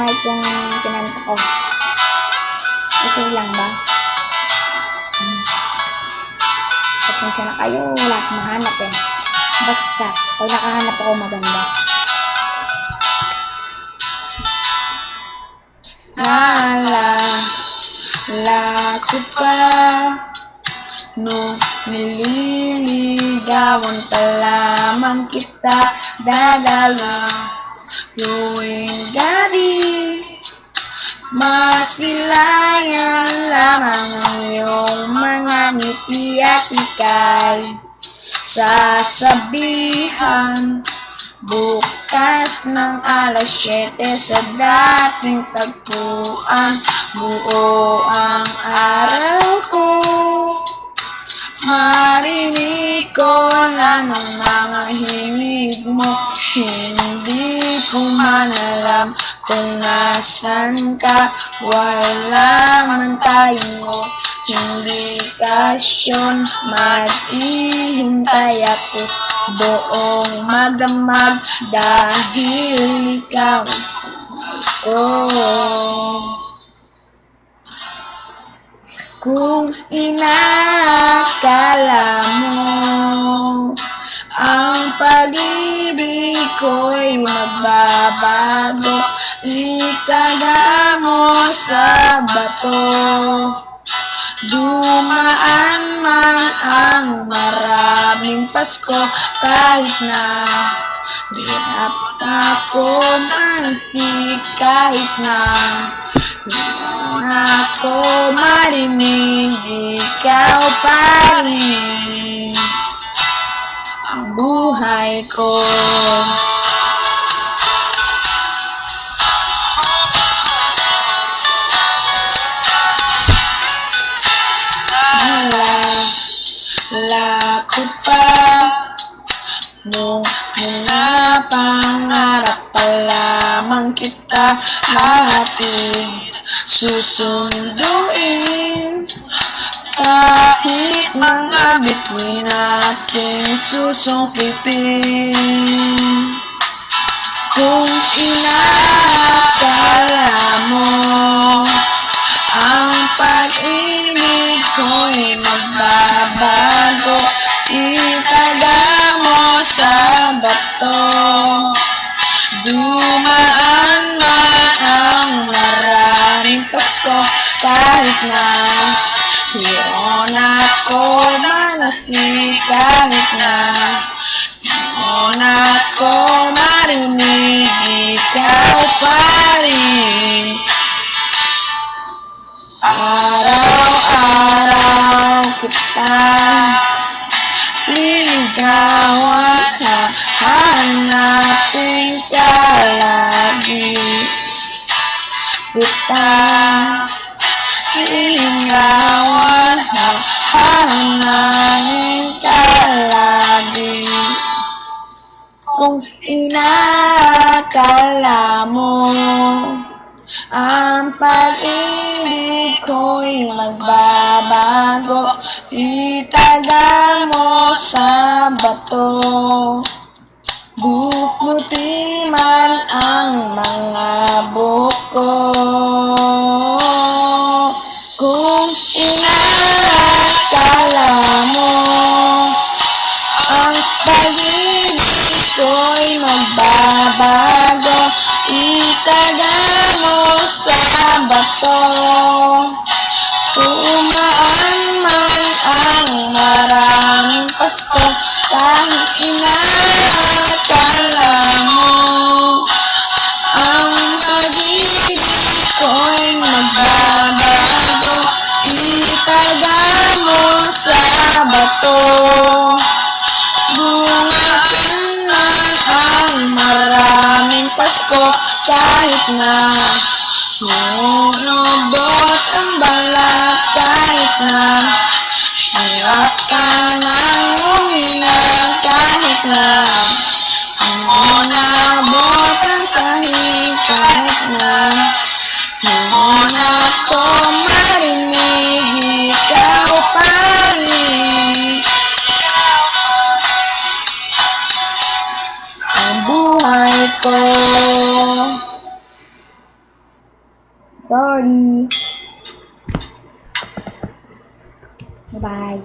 mic yung kinanta ko. Okay lang ba? Pasensya na kayo, wala akong mahanap eh. Basta, pag nakahanap ako maganda. Naalala ko pa nung nililigawan pa lamang kita, dadala tuwing gabi. Masilayan lamang ang iyong mga ngiti at ika'y sasabihan bukas ng alas 7 sa dating tagpuan. Buo ang araw ko, marinig ko lang ang mga himig mo. Hindi ko man alam kung nasan ka, wala man tayong indikasyon. Maghihintay ako buong magdamag dahil ikaw ko. Kung inakala mo ang pag-ibig ko'y magbabago, itaga mo sa bato. Dumaan man ang maraming Pasko, kahit na hirap ako manhik, kahit na ako marinig, ikaw pa rin ang buhay ko. Naalala ko pa nung pangarap pa lamang kita, hatid susunduin kahit mga bituin aking susungkitin. Kung inakala mo ang pag-ibig ko'y magbabago, itaga mo sa bato. Dumaan man ang maraming Pasko, kahit na hiyon ako manahik, kahit na hiyon ako marinig, ikaw pa rin. Araw-araw kita liligawan, hahanapin ka lagi. Kita liligawan, hahanapin ka lagi. Kung inakala mo ang pag-ibig ko'y magbabago, itaga mo sa bato. Buti man ang mga buko. Kung inakala mo ang pag-ibig ko'y magbabago, itaga mo sa bato. Tumaan man ang maraming Pasko, kahit inakala mo ang pag-ibig ko'y magbabago, itaga mo sa bato. Dumaan man ang maraming Pasko, kahit na lumubot ang balat, kahit na hirap ka nang umilang, kahit na lumubot ang sahig, kahit na hindi na ako marinig, ikaw pa rin ang buhay ko. Sorry. Bye-bye.